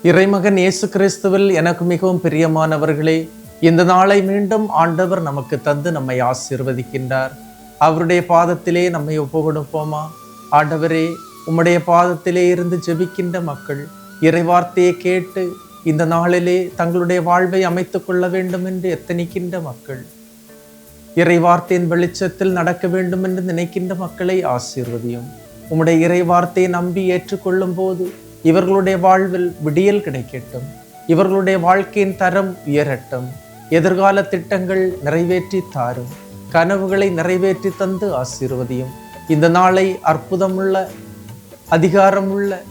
இறைமகன் இயேசு கிறிஸ்துவில் எனக்கு மிகவும் பிரியமானவர்களே, இந்த நாளை மீண்டும் ஆண்டவர் நமக்கு தந்து நம்மை ஆசீர்வதிக்கின்றார். அவருடைய பாதத்திலே நம்மை ஒப்புக்கொடுப்போமா? ஆண்டவரே, உம்முடைய பாதத்திலே இருந்து ஜெபிக்கின்ற மக்கள் இறைவார்த்தையை கேட்டு இந்த நாளிலே தங்களுடைய வாழ்வை அமைத்துக் கொள்ள வேண்டும் என்று எத்தனிக்கின்ற மக்கள், இறைவார்த்தையின் வெளிச்சத்தில் நடக்க வேண்டும் என்று நினைக்கின்ற மக்களை ஆசீர்வதியும். உம்முடைய இறைவார்த்தையை நம்பி ஏற்றுக்கொள்ளும் போது இவர்களுடைய வாழ்வில் விடியல் கிடைக்கட்டும், இவர்களுடைய வாழ்க்கையின் தரம் உயரட்டும், எதிர்கால திட்டங்கள் நிறைவேற்றி தாரும், கனவுகளை நிறைவேற்றி தந்து ஆசீர்வதியும். இந்த நாளை அற்புதமுள்ள, அதிகாரமுள்ள,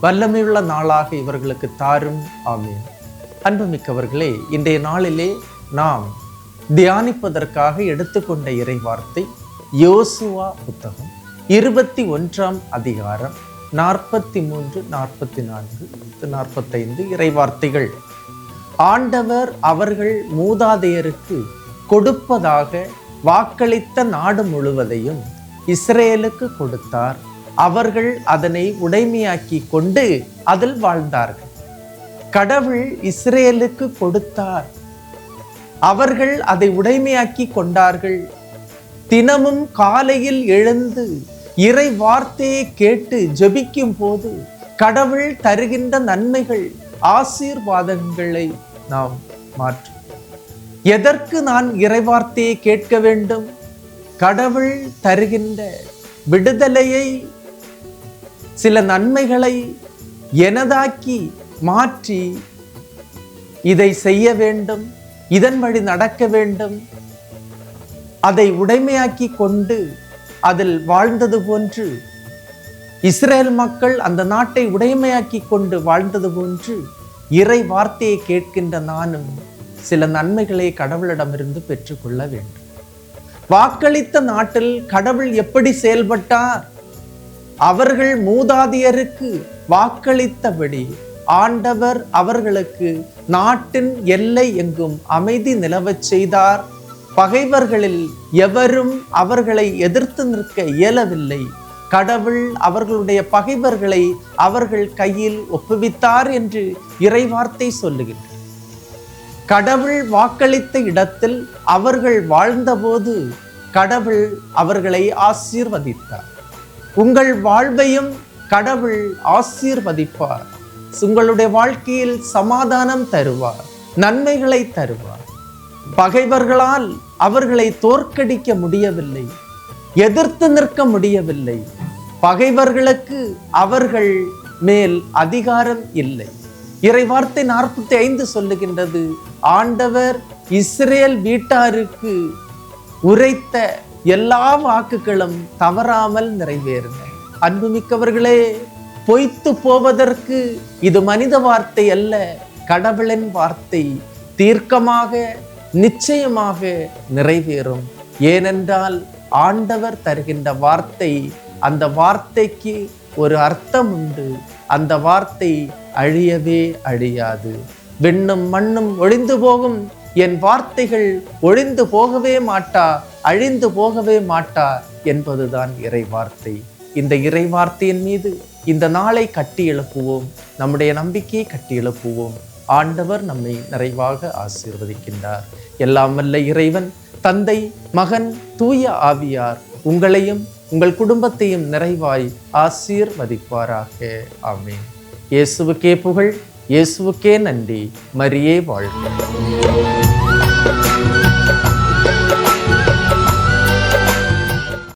வல்லமையுள்ள நாளாக இவர்களுக்கு தாரும். ஆமீன். அன்புமிக்கவர்களே, இன்றைய நாளிலே நாம் தியானிப்பதற்காக எடுத்துக்கொண்ட இறைவார்த்தை யோசுவா புத்தகம் 21ஆம் அதிகாரம் 43, 44, 45 இறைவார்த்தைகள். ஆண்டவர் அவர்கள் மூதாதையருக்கு கொடுப்பதாக வாக்களித்த நாடு முழுவதையும் இஸ்ரேலுக்கு கொடுத்தார். அவர்கள் அதனை உடைமையாக்கி கொண்டு அதில் வாழ்ந்தார்கள். கடவுள் இஸ்ரேலுக்கு கொடுத்தார், அவர்கள் அதை உடைமையாக்கி கொண்டார்கள். தினமும் காலையில் எழுந்து இறை வார்த்தையை கேட்டு ஜெபிக்கும் போது கடவுள் தருகின்ற நன்மைகள், ஆசீர்வாதங்களை நாம் மாற்றும். எதற்கு நான் இறை வார்த்தையை கேட்க வேண்டும்? கடவுள் தருகின்ற விடுதலையை, சில நன்மைகளை எனதாக்கி மாற்றி இதை செய்ய வேண்டும், இதன் வழி நடக்க வேண்டும், அதை உடைமையாக்கி கொண்டு அதில் வாழ்ந்தது போன்று, இஸ்ரேல் மக்கள் அந்த நாட்டை உடைமையாக்கி கொண்டு வாழ்ந்தது போன்று, இறை வார்த்தையை கேட்கின்ற நானும் சில நன்மைகளை கடவுளிடமிருந்து பெற்றுக்கொள்ள வேண்டும். வாக்களித்த நாட்டில் கடவுள் எப்படி செயல்பட்டார்? அவர்கள் மூதாதையருக்கு வாக்களித்தபடி ஆண்டவர் அவர்களுக்கு நாட்டின் எல்லை எங்கும் அமைதி நிலவச் செய்தார். பகைவர்களில் எவரும் அவர்களை எதிர்த்து நிற்க இயலவில்லை. கடவுள் அவர்களுடைய பகைவர்களை அவர்கள் கையில் ஒப்புவித்தார் என்று இறைவார்த்தை சொல்லுகின்றது. கடவுள் வாக்களித்த இடத்தில் அவர்கள் வாழ்ந்தபோது கடவுள் அவர்களை ஆசீர்வதித்தார். உங்கள் வாழ்வையும் கடவுள் ஆசீர்வதிப்பார். உங்களுடைய வாழ்க்கையில் சமாதானம் தருவார், நன்மைகளை தருவார். பகைவர்களால் அவர்களை தோற்கடிக்க முடியவில்லை, எதிர்த்து நிற்க முடியவில்லை. பகைவர்களுக்கு அவர்கள் மேல் அதிகாரம் இல்லை. இறைவார்த்தை 45 சொல்லுகின்றது, ஆண்டவர் இஸ்ரேல் வீட்டாருக்கு உரைத்த எல்லா வாக்குகளும் தவறாமல் நிறைவேறின. அன்புமிக்கவர்களே, பொய்த்து போவதற்கு இது மனித வார்த்தை அல்ல, கடவுளின் வார்த்தை தீர்க்கமாக நிச்சயமாக நிறைவேறும். ஏனென்றால் ஆண்டவர் தருகின்ற வார்த்தை, அந்த வார்த்தைக்கு ஒரு அர்த்தம் உண்டு. அந்த வார்த்தை அழியவே அழியாது. விண்ணும் மண்ணும் ஒழிந்து போகும், என் வார்த்தைகள் ஒழிந்து போகவே மாட்டா, அழிந்து போகவே மாட்டா என்பதுதான் இறை வார்த்தை. இந்த இறை வார்த்தையின் மீது இந்த நாளை கட்டி எழுப்புவோம், நம்முடைய நம்பிக்கையை கட்டி எழுப்புவோம். ஆண்டவர் நம்மை நிறைவாக ஆசீர்வதிக்கின்றார். எல்லாம் வல்ல இறைவன், தந்தை, மகன், தூய ஆவியார் உங்களையும் உங்கள் குடும்பத்தையும் நிறைவாய் ஆசீர்வதிப்பாராக. ஆமென். இயேசுவுக்கே புகழ், இயேசுவுக்கே நன்றி. மரியே வாழ்க.